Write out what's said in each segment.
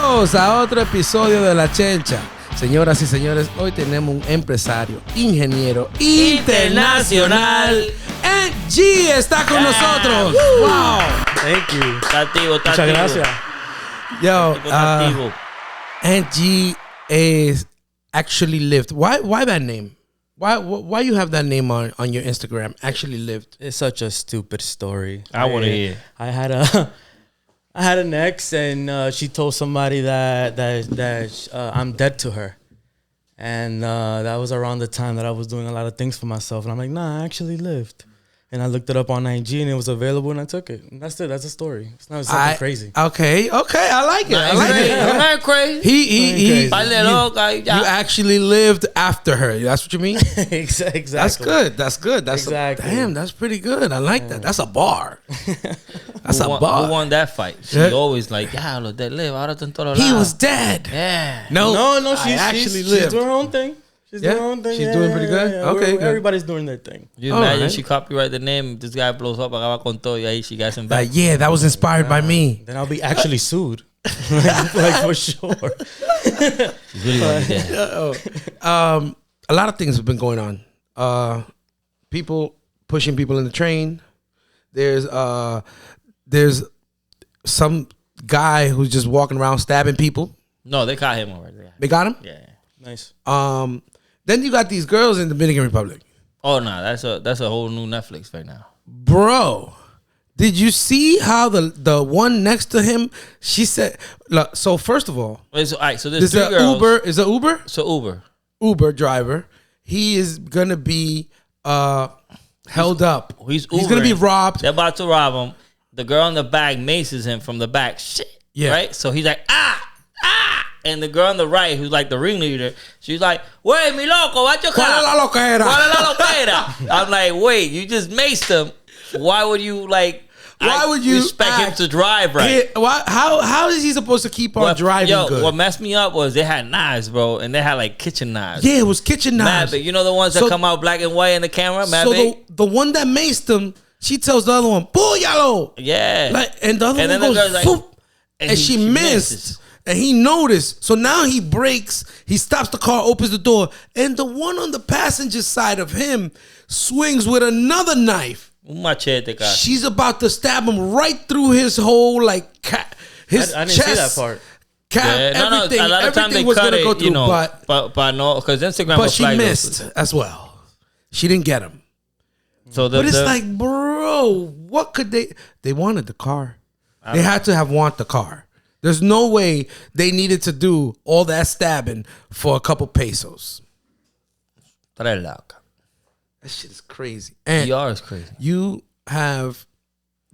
Bienvenidos a otro episodio de La Chercha. Señoras y señores, hoy tenemos un empresario, ingeniero internacional. NG está con nosotros. Wow. Thank you. Está activo. Muchas gracias. Yo, NG is actually lived. Why that name? Why you have that name on your Instagram? Actually lived. It's such a stupid story. I want to hear. I had an ex, and she told somebody that I'm dead to her, and that was around the time that I was doing a lot of things for myself, and I'm like, nah, I actually lived. And I looked it up on IG, and it was available, and I took it. And that's it. That's a story. It's not something crazy. Okay. I like it. I like it. Not crazy. He You you actually lived after her. That's what you mean? Exactly. That's good. Exactly. Damn, that's pretty good. I like that. That's a bar. That's a bar. Who won that fight? She's always like, yeah, lo de live. Ahora está en todos lados. He was dead. Yeah. No. She's doing her own thing. She's doing her own thing. She's doing pretty good. Okay, good. Everybody's doing their thing. You imagine she copyright the name, this guy blows up, acaba con todo, y ahí she got him back. Yeah, that was inspired by me. Then I'll be actually sued. like for sure. She's really gonna be dead. A lot of things have been going on. People pushing people in the train. There's some guy who's just walking around stabbing people. No, they caught him already. Yeah. They got him? Yeah. Nice. Then you got these girls in the Dominican Republic. Oh no, that's a whole new Netflix right now. Bro, did you see how the one next to him, she said, look, so first of all, Wait, so, all right, so there's two girls. Is it Uber? So Uber driver. He is going to be held up. He's going to be robbed. They're about to rob him. The girl in the back maces him from the back. Shit. Yeah. Right? So he's like, ah. And the girl on the right, who's like the ringleader, she's like, wait, mi loco, watch your car. ¿Cuál es la loquera? ¿Cuál es la loquera? I'm like, wait, you just maced him. Why would you expect him to drive right? How is he supposed to keep on driving good? What messed me up was they had knives, bro, and they had like kitchen knives. Yeah, it was kitchen knives. Mad big. You know the ones that come out black and white in the camera? Mad big? The one that maced him, she tells the other one, "Booyalo!" Yeah. And the other one goes, like, and she missed. And he noticed. So now he brakes. He stops the car, opens the door. And the one on the passenger side of him swings with another knife. Un machete, cara. She's about to stab him right through his whole, like, his I didn't chest. see that part. Everything, a lot of times they was cut gonna it, go through, you know, but no, because Instagram but she missed as well. She didn't get him. So but it's like, bro, what could they wanted the car. They had to have want the car. There's no way they needed to do all that stabbing for a couple pesos. That shit is crazy. And DR is crazy. You have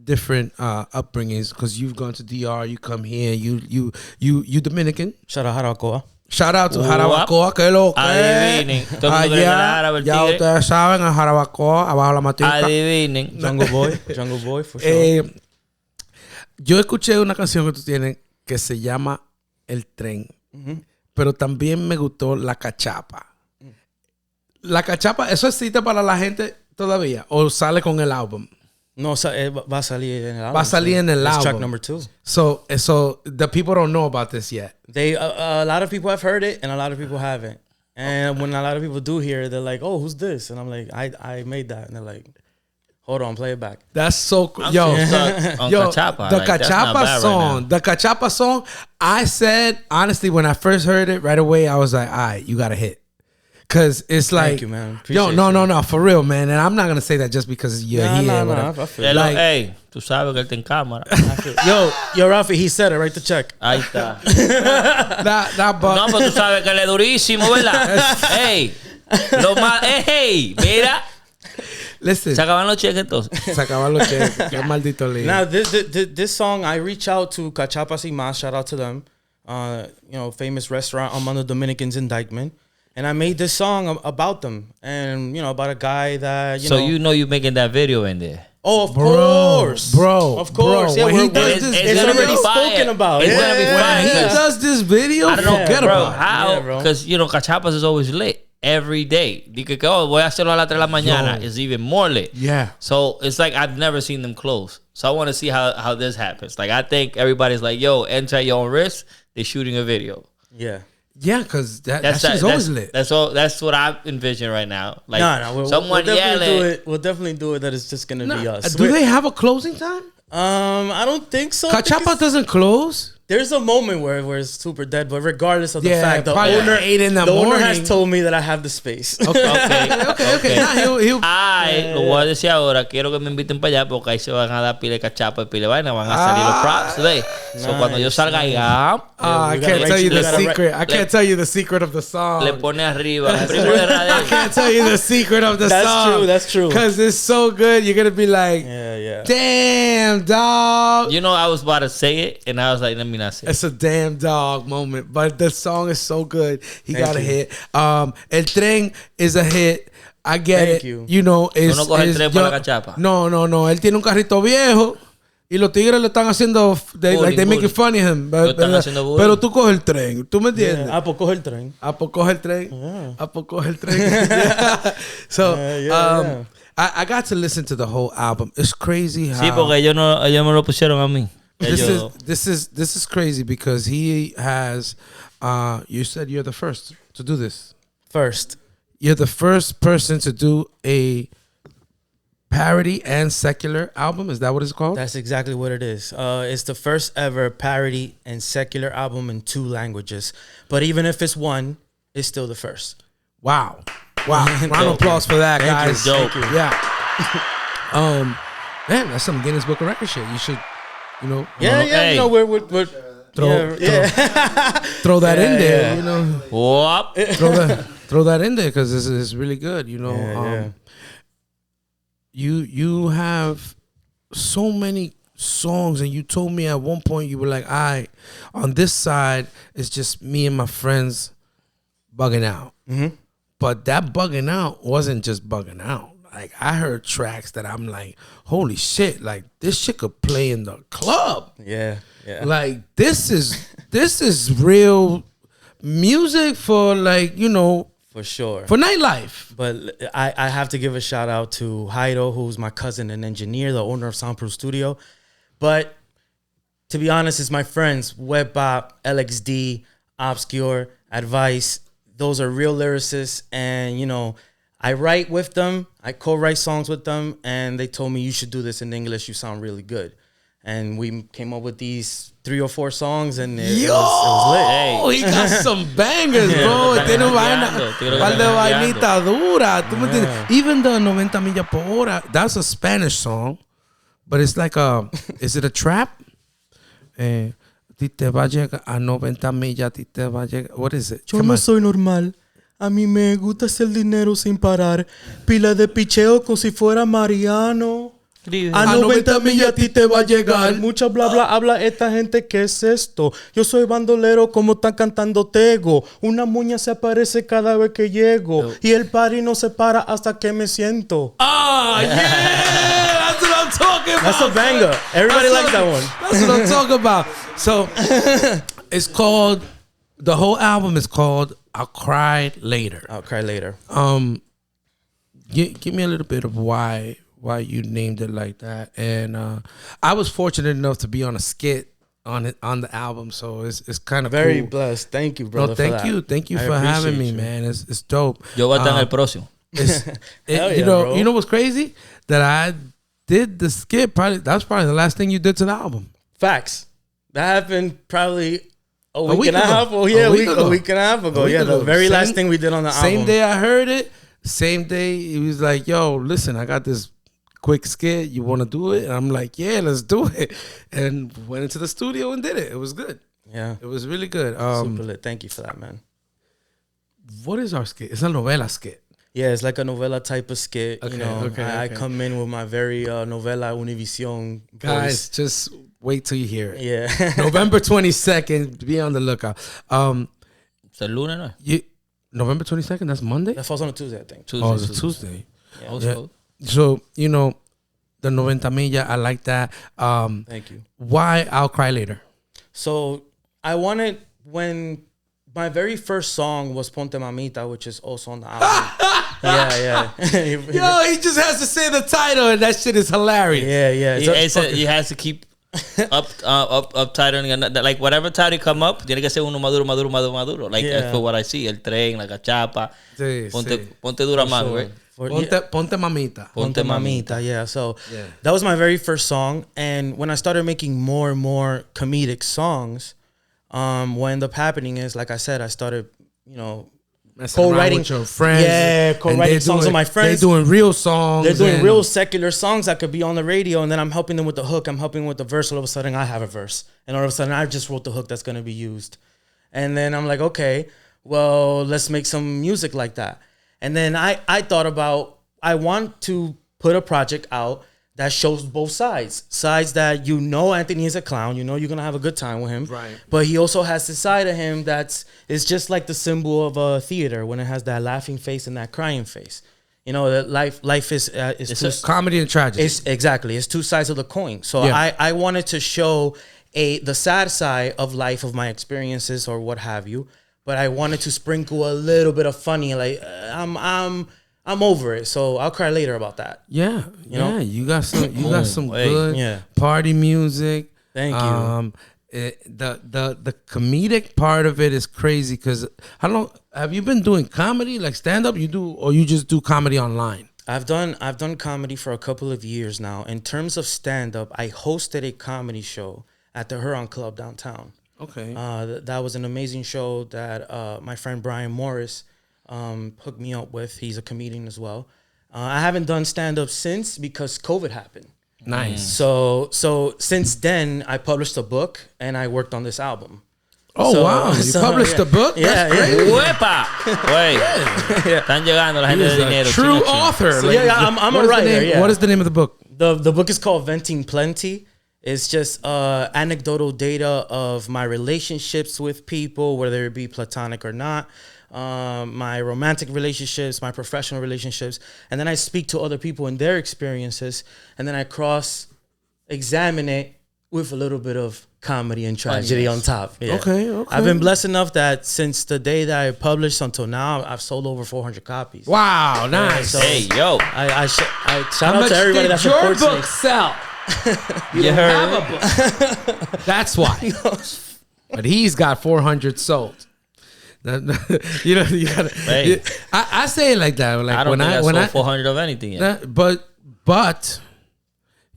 different upbringings because you've gone to DR. You come here. You Dominican. Shout out Jarabacoa. Shout out to Jarabacoa. Que lo que. Adivinen. Ya ustedes saben, a Jarabacoa, abajo la matica. Adivinen. Jungle Boy for sure. Yo escuché una canción que tú tienes que se llama El Tren. Pero también me gustó La Cachapa. La Cachapa, ¿eso existe para la gente todavía? ¿O sale con el álbum? No, va a salir en el álbum. Va a salir en el álbum. Track number 2. So the people don't know about this yet. A lot of people have heard it and a lot of people haven't. And when a lot of people do hear it, they're like, oh, who's this? And I'm like, I made that. And they're like, hold on, play it back. That's so cool. Cachapa. The Cachapa song. The Cachapa song. I said, honestly, when I first heard it right away, I was like, all right, you got a hit. Because it's like, thank you, man. No, for real, man. And I'm not going to say that just because you're here. No, I feel like, hey, tú sabes que él está en cámara. Yo, Rafi, he said it. Write the check. Ahí está. No, pero tú sabes que él es durísimo, ¿verdad? Hey, mira. Listen. Se acaban los cheques entonces. Se acaban los cheques. Qué maldito lío. Now, this song, I reach out to Cachapas y Más. Shout out to them. Famous restaurant among the Dominicans in Dykeman. And I made this song about them. And, about a guy that, So you're making that video in there. Oh, of course. Bro. Of course. Bro. Yeah, when he does this, it's already spoken about. It's going to be fire. When he does this video, I don't know, forget bro, about it. how? Because, Cachapas is always lit. Every day. Dije que, voy a hacerlo a las 3 de la mañana. It's even more lit. Yeah. So it's like I've never seen them close. So I want to see how this happens. Like, I think everybody's like, yo, enter your own risk. they're shooting a video. Yeah. Yeah, because that shit is always lit. That's all. That's what I envision right now. Like someone yelling. We'll definitely do it. That it's just gonna be us. Do they have a closing time? I don't think so. Cachapa doesn't close. There's a moment where it's super dead, but regardless of the fact, the owner owner has told me that I have the space. Okay. Lo voy a decir ahora. Quiero que me inviten para allá porque ahí se van a dar pile de cachapa y pile de vaina. Van a salir los props today. So cuando yo salga allá, I can't tell you the secret. I can't tell you the secret of the song. Le pone arriba. I can't tell you the secret of the song. That's true. Because it's so good. You're gonna be like, damn, dog. You know, I was about to say it, and I was like, let me not say it. It's a damn dog moment, but the song is so good. He got a hit. El Tren is a hit. I get it. You know, it's, no coge el tren para la cachapa. No. Él tiene un carrito viejo y los tigres le están haciendo, they make it funny him. Pero tú coges el tren. ¿Tú me entiendes? Pues coge el tren. Pues coge el tren. Pues coge el tren. So, I got to listen to the whole album. It's crazy how. Sí, porque ellos me lo pusieron a mí. This is crazy because he has. You said you're the first to do this. You're the first person to do a parody and secular album. Is that what it's called? That's exactly what it is. It's the first ever parody and secular album in 2 languages. But even if it's one, it's still the first. Wow. Round of applause for that, guys. Thank you. Yeah. Man, that's some Guinness Book of Records shit. You should, you know. Hey. You know, we're throw that in there. You know. Whoop. Throw that in there because it's really good. You know. You have so many songs, and you told me at one point you were like, on this side it's just me and my friends bugging out. Mm-hmm. But that bugging out wasn't just bugging out. Like, I heard tracks that I'm like, holy shit, like this shit could play in the club. Yeah. Like this is real music for, like, you know, for sure, for nightlife. But I have to give a shout out to Jairo, who's my cousin and engineer, the owner of Soundproof Studio. But to be honest, it's my friends, Webbop, LXD, Obscure, Advice. Those are real lyricists, and you know, I write with them. I co-write songs with them, and they told me, you should do this in English. You sound really good. And we came up with these 3 or 4 songs, and it was lit. Hey. He got some bangers, bro. Tiene vainita dura. Even the 90 millas por hora, that's a Spanish song, but it's like is it a trap? Ti te va a llegar a 90 millas, ti te va a llegar. What is it? Yo no soy normal. A mí me gusta hacer dinero sin parar. Pila de picheo como si fuera Mariano. A 90 millas a ti te va a llegar. Mucha bla bla habla esta gente. ¿Qué es esto? Yo soy bandolero como están cantando Tego. Una muña se aparece cada vez que llego. Y el party no se para hasta que me siento. Yeah! That's what I'm talking about. That's a banger. Everybody likes that one. That's what I'm talking about. So, it's called, the whole album is called I'll Cry Later. Give me a little bit of why you named it like that. And I was fortunate enough to be on a skit on the album, so it's kind of very cool. Blessed. Thank you, brother. No, thank you for having me, man. It's dope. Yo voy a estar en el próximo. You know what's crazy? That I did the skit. That's probably the last thing you did to the album. Facts. That happened probably a week and a half ago. Yeah, a week and a half ago. Yeah, the very last thing we did on the album. Same day I heard it. Same day he was like, "Yo, listen, I got this quick skit. You want to do it?" And I'm like, "Yeah, let's do it." And went into the studio and did it. It was good. Yeah, it was really good. Super lit. Thank you for that, man. What is our skit? It's a novela skit. Yeah, it's like a novela type of skit. Okay, you know, I come in with my very novela Univision guys. Just wait till you hear it. Yeah, November 22nd. Be on the lookout. It's a lunes, no? November 22nd. That's Monday. That falls on a Tuesday, I think. Tuesday. Oh, it's a Tuesday. Yeah. So you know, the 90 millas. I like that. Thank you. Why I'll Cry Later? So I wanted, when my very first song was Ponte Mamita, which is also on the album. Yeah. Yo, he just has to say the title, and that shit is hilarious. Yeah. He has to keep uptight on like whatever title come up, tiene que ser uno maduro. Like that's what I see. El tren, la cachapa. Sí, Ponte dura más, sure. right? Ponte mamita. Ponte mamita. Yeah. So that was my very first song, and when I started making more and more comedic songs, what ended up happening is, like I said, I started, co-writing with your friends. Yeah, co-writing songs with my friends. They're doing real songs. They're doing real secular songs that could be on the radio, and then I'm helping them with the hook. I'm helping with the verse. All of a sudden, I have a verse, and all of a sudden, I just wrote the hook that's going to be used. And then I'm like, okay, well, let's make some music like that. And then I thought about, I want to put a project out that shows both sides. Sides that Anthony is a clown. You're going to have a good time with him. Right. But he also has the side of him it's just like the symbol of a theater when it has that laughing face and that crying face. That life is it's comedy and tragedy. It's two sides of the coin. So I wanted to show the sad side of life, of my experiences or what have you. But I wanted to sprinkle a little bit of funny, like I'm over it, so I'll cry later about that. Yeah, you got some good party music. Thank you. The comedic part of it is crazy because have you been doing comedy like stand up? Or you just do comedy online? I've done comedy for a couple of years now. In terms of stand up, I hosted a comedy show at the Huron Club downtown. Okay. That was an amazing show that my friend Brian Morris hooked me up with. He's a comedian as well. I haven't done stand-up since because COVID happened. Nice. So since then, I published a book and I worked on this album. Oh, wow. You published a book? That's great. ¡Uepa! Güey. Están llegando la gente de dinero. True author. So, I'm a writer. What is the name of the book? The book is called Venting Plenty. It's just anecdotal data of my relationships with people, whether it be platonic or not, my romantic relationships, my professional relationships. And then I speak to other people and their experiences. And then I cross-examine it with a little bit of comedy and tragedy on top. Yeah. Okay. I've been blessed enough that since the day that I published until now, I've sold over 400 copies. Wow, nice. So Hey, yo. I shout out to everybody that supports me. Your book sell? You heard? Have a book. That's why. But he's got 400 sold. You gotta. Hey. I say it like that. Like I don't think I sold 400 of anything yet. But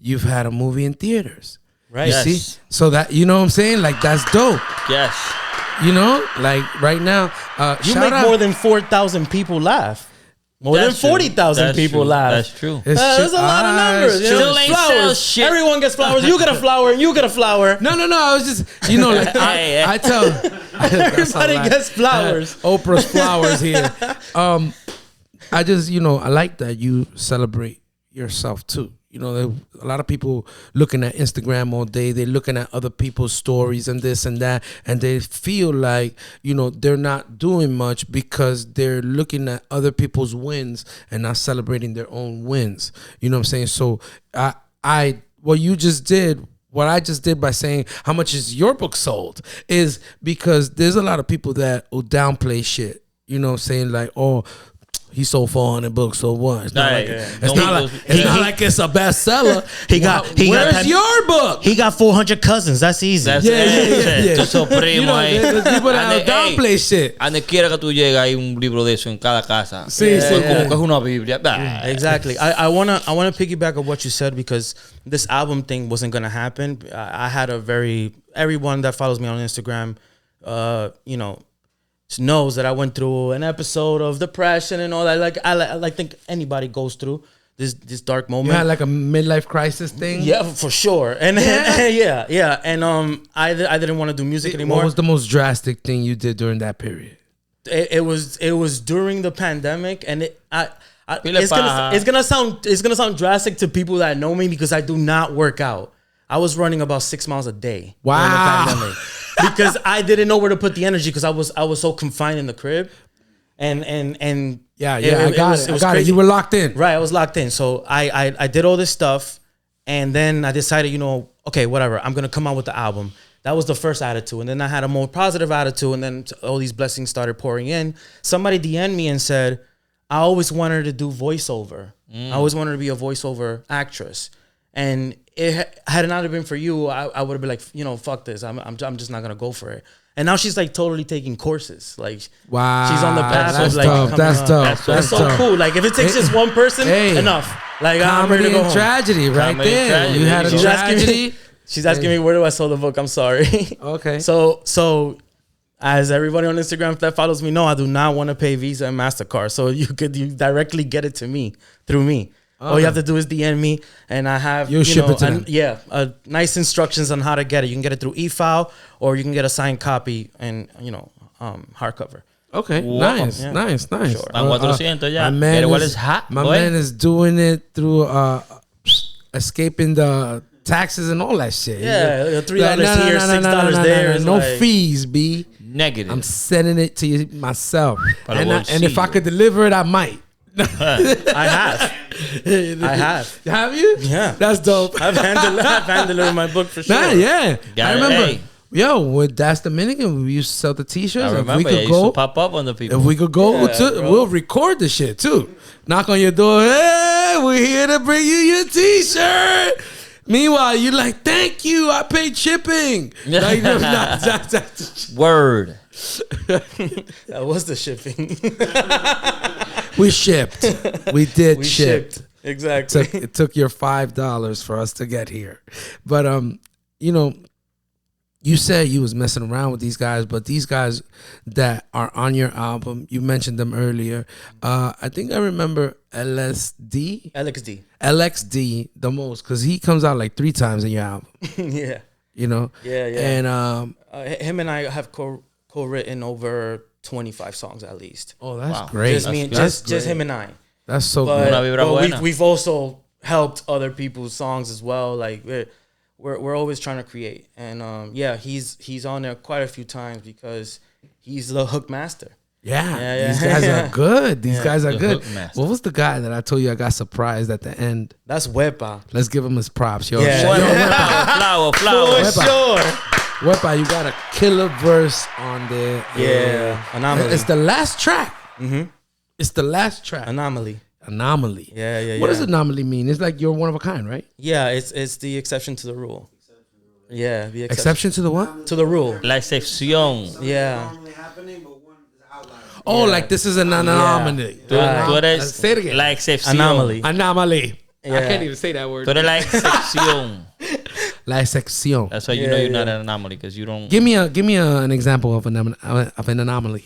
you've had a movie in theaters, Right. You see, so that what I'm saying, like that's dope. Yes. Like right now, You make more than 4,000 people laugh. More than 40,000 people laugh. That's true. That's a lot of numbers. Still ain't sell shit. Everyone gets flowers. You get a flower, and you get a flower. No. I was just, like I tell Everybody gets flowers. Oprah's flowers here. I just, I like that you celebrate yourself too. A lot of people looking at Instagram all day. They're looking at other people's stories and this and that, and they feel like they're not doing much because they're looking at other people's wins and not celebrating their own wins. You know what I'm saying? So what I just did by saying how much is your book sold is because there's a lot of people that will downplay shit. You know what I'm saying? Like, oh, he sold 400 books, so what? It's not like it's a bestseller. Where's your book? He got 400 cousins. That's easy. Yeah. Tu primo ahí. There's people that downplay shit. Donde quiera que tú llegas hay un libro de eso en cada casa. Sí. Como que es una Biblia. Exactly. I wanna piggyback on what you said because this album thing wasn't gonna happen. I had everyone that follows me on Instagram, knows that I went through an episode of depression and all that. Like I think anybody goes through this dark moment. You had like a midlife crisis thing. Yeah, for sure. And yeah. And I didn't want to do music anymore. What was the most drastic thing you did during that period? It was during the pandemic, and it's gonna sound drastic to people that know me because I do not work out. I was running about 6 miles a day. Wow. During the pandemic. Because I didn't know where to put the energy because I was so confined in the crib, and I got it. You were locked in, right? I was locked in. So I did all this stuff, and then I decided, okay, whatever. I'm gonna come out with the album. That was the first attitude, and then I had a more positive attitude, and then all these blessings started pouring in. Somebody DM'd me and said, I always wanted to do voiceover. I always wanted to be a voiceover actress. And had it not been for you, I would have been like, fuck this. I'm just not gonna go for it. And now she's like totally taking courses. Like, wow, she's on the path that's of like dope. That's dope. That's so cool. Like, if it takes just one person, enough. Like, I'm ready to go home. Tragedy, right there. Tragedy. You had a tragedy. She's asking me, where do I sell the book? I'm sorry. Okay. So as everybody on Instagram that follows me know, I do not want to pay Visa and MasterCard. So you directly get it to me through me. All you have to do is DM me, and I have ship it to them. Nice instructions on how to get it. You can get it through e-file, or you can get a signed copy and hardcover. Okay, Wow. nice. Yeah. Nice. Sure. Van 400 ya. My man is doing it through escaping the taxes and all that shit. Yeah, $3 here, $6 there. No fees, B. Negative. I'm sending it to you myself, and if I bolsillo. could deliver it, I might. I have. Have you? Yeah. That's dope. I've handled my book for sure. Nah, yeah. Got I it. remember. Hey. Yo, with That's Dominican, we used to sell the T-shirts. I remember if we it could used go, to pop up on the people. if we could go, Yeah, bro. we'll record the shit too. Knock on your door. Hey, we're here to bring you your T-shirt. Meanwhile, you're like, thank you. I paid shipping. Like, Word. That was the shipping. we shipped. We did We ship. shipped. Exactly. It took your $5 for us to get here. But you said you was messing around with these guys, but these guys that are on your album, you mentioned them earlier. I think I remember LXD the most, because he comes out like 3 times in your album. Yeah. Yeah. And him and I have co-written over 25 songs at least. Oh, that's Wow. great. Just him and I. That's so But, Una vibra but buena. we've also helped other people's songs as well. Like we're always trying to create, and he's on there quite a few times because he's the hook master. Yeah, these guys are good. These guys are The good. hook master. What was the guy that I told you I got surprised at the end? That's Wepa. Let's give him his props, yo. Yeah. Yo, Flower. For sure. Wepa, you got a killer verse on there. Yeah. Anomaly. It's the last track. Mm-hmm. It's the last track. Anomaly. Anomaly. Yeah. What does anomaly mean? It's like you're one of a kind, right? Yeah, it's the exception to the rule. Yeah, the Exception to the what? to the rule. La excepción. Yeah. Oh, like this is an anomaly. Tú eres Say it again. la excepción. Anomaly. Anomaly. I Yeah. can't even say that word. Tú eres la excepción. La excepción. That's why you know you're not an anomaly, because you don't. Give me an example of an anomaly.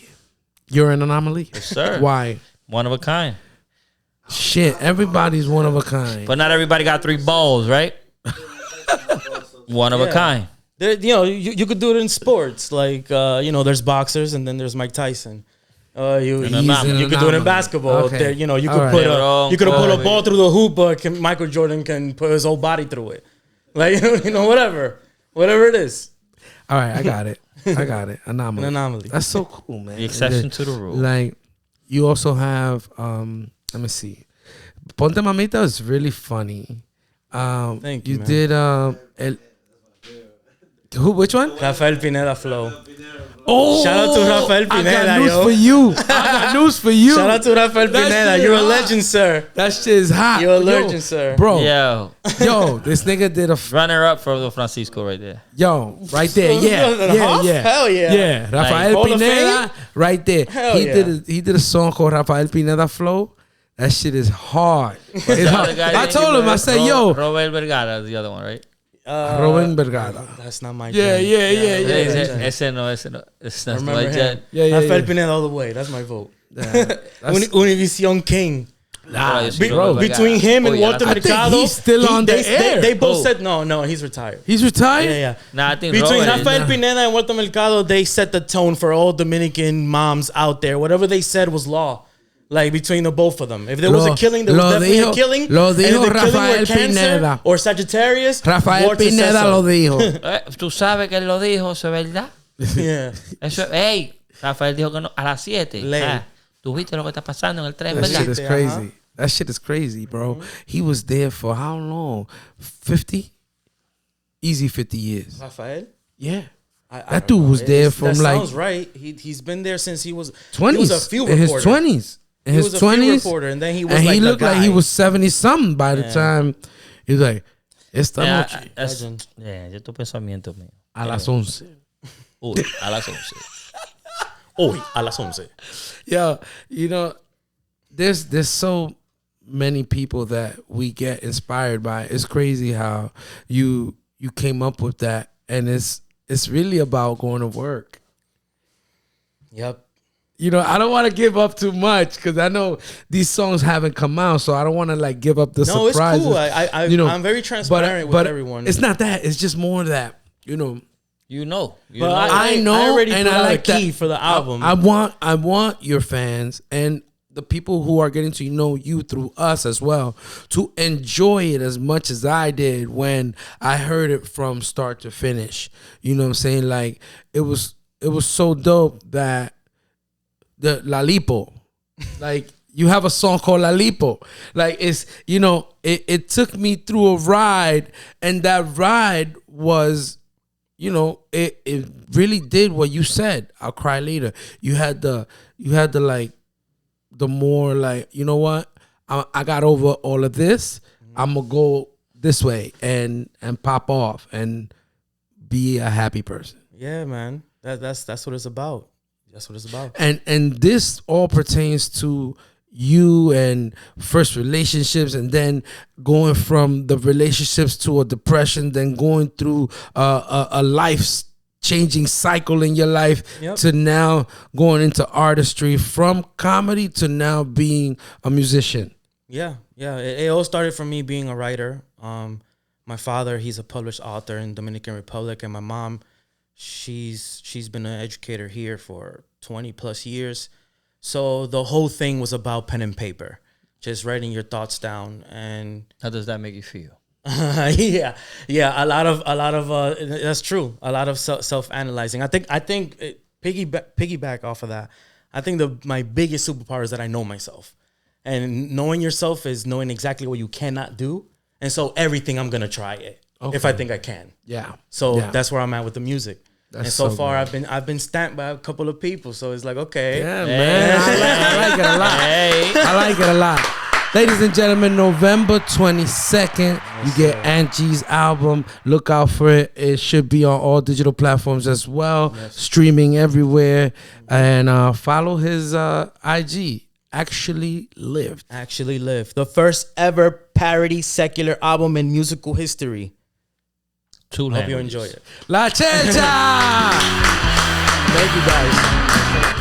You're an anomaly? Yes, sir. Why? One of a kind. Shit, everybody's one of a kind. But not everybody got 3 balls, right? One of a kind. There, you could do it in sports. Like there's boxers and then there's Mike Tyson. You An could anomaly. do it in basketball. Okay. There, you All could right. put you could put a Kobe. ball through the hoop, but Michael Jordan can put his whole body through it. Like whatever it is. All right, I got it. Anomaly. An anomaly. That's so cool, man. The exception to the rule. Like, you also have, let me see. Ponte Mamita is really funny. Thank you, You man. did, which one? Rafael Pineda flow. Oh, Shout out to Rafael I Pineda, got news yo. for you. I got news for you. Shout out to Rafael That Pineda. shit You're a hot. legend, sir. That shit is hot. You're a Yo, legend, sir. Bro, Yo. this nigga did a, Runner up for the Francisco right there. right there. Yeah. Hell yeah. Yeah, Rafael Hall of Pineda, right there. Hell he yeah. did a song called Rafael Pineda Flow. That shit is hard. It's The hard. other guy I that told you him, I know, said, yo, Robert Vergara is the other one, right? Robin Vergara. That's not my Yeah, jam. yeah. Ese no. It's not Remember my him. jet. Yeah. Rafael Pineda all the way. That's my vote. That's- Univision King. Nah, Yo soy bro. Robert Vergara. Between him and Oh, yeah, Walter I think Mercado, he's still on the air. They both Oh. said no. He's retired. He's retired? Yeah. Nah, I think Between Robert is- Rafael Pineda and Walter Mercado, they set the tone for all Dominican moms out there. Whatever they said was law. Like between the both of them. If there was a killing, there was definitely a killing. Lo And if dijo the killing Rafael were cancer Pineda. or Sagittarius, Rafael Walter said Pineda so. lo dijo. Tú sabes que él lo dijo, eso es verdad. Yeah. Eso es, hey, Rafael dijo que no, a las 7. Ley. Tú viste lo que está pasando en el tren, That ¿verdad? shit is crazy. That shit is crazy, bro. He was there for how long? 50? Easy 50 years. Rafael? Yeah. I That don't dude know. was there from that like sounds right. He's been there since he was 20s. He was a field in his reporter. 20s. In He his was a field 20s. reporter, and then he was And like he the looked like guy. he was 70 something by the time he was like, Esta noche. Yo estos pensamientos míos. A las 11. Uy, a las 11. Hoy a las 11. Yo, you know, there's so many people that we get inspired by. It's crazy how you came up with that, and it's really about going to work. Yep. You know, I don't want to give up too much because I know these songs haven't come out, so I don't want to like give up the surprises. No, it's cool. You know, I'm very transparent with everyone. It's not that. It's just more that, you know. But I know, I already put out like a key for the album. I want your fans and the people who are getting to know you through us as well to enjoy it as much as I did when I heard it from start to finish. You know what I'm saying? Like it was so dope that the La Lipo, like you have a song called La Lipo. Like it's, you know, it took me through a ride, and that ride was, you know, it really did what you said. I'll cry later. You had the like, the more like, you know what? I got over all of this. I'm gonna go this way and pop off and be a happy person. Yeah, man. That's what it's about. That's what it's about. And this all pertains to you and first relationships, and then going from the relationships to a depression, then going through a life changing cycle in your life, to now going into artistry, from comedy to now being a musician. Yeah. It all started from me being a writer. My father, he's a published author in Dominican Republic, and my mom, she's been an educator here for 20 plus years. So the whole thing was about pen and paper, just writing your thoughts down. And how does that make you feel? Yeah. A lot of that's true. A lot of self-analyzing. I think piggyback off of that. I think my biggest superpower is that I know myself, and knowing yourself is knowing exactly what you cannot do. And so everything I'm gonna try it if I think I can. Yeah. So that's where I'm at with the music. That's and so far, good. I've been stamped by a couple of people, so it's like, okay, yeah, man, I like it a lot. I like it a lot. Ladies and gentlemen, November 22nd, you get Angie's album. Look out for it. It should be on all digital platforms as well, streaming everywhere, and follow his IG. Actually Lived. The first ever parody secular album in musical history. Hope you enjoy it. La Chercha! Thank you guys.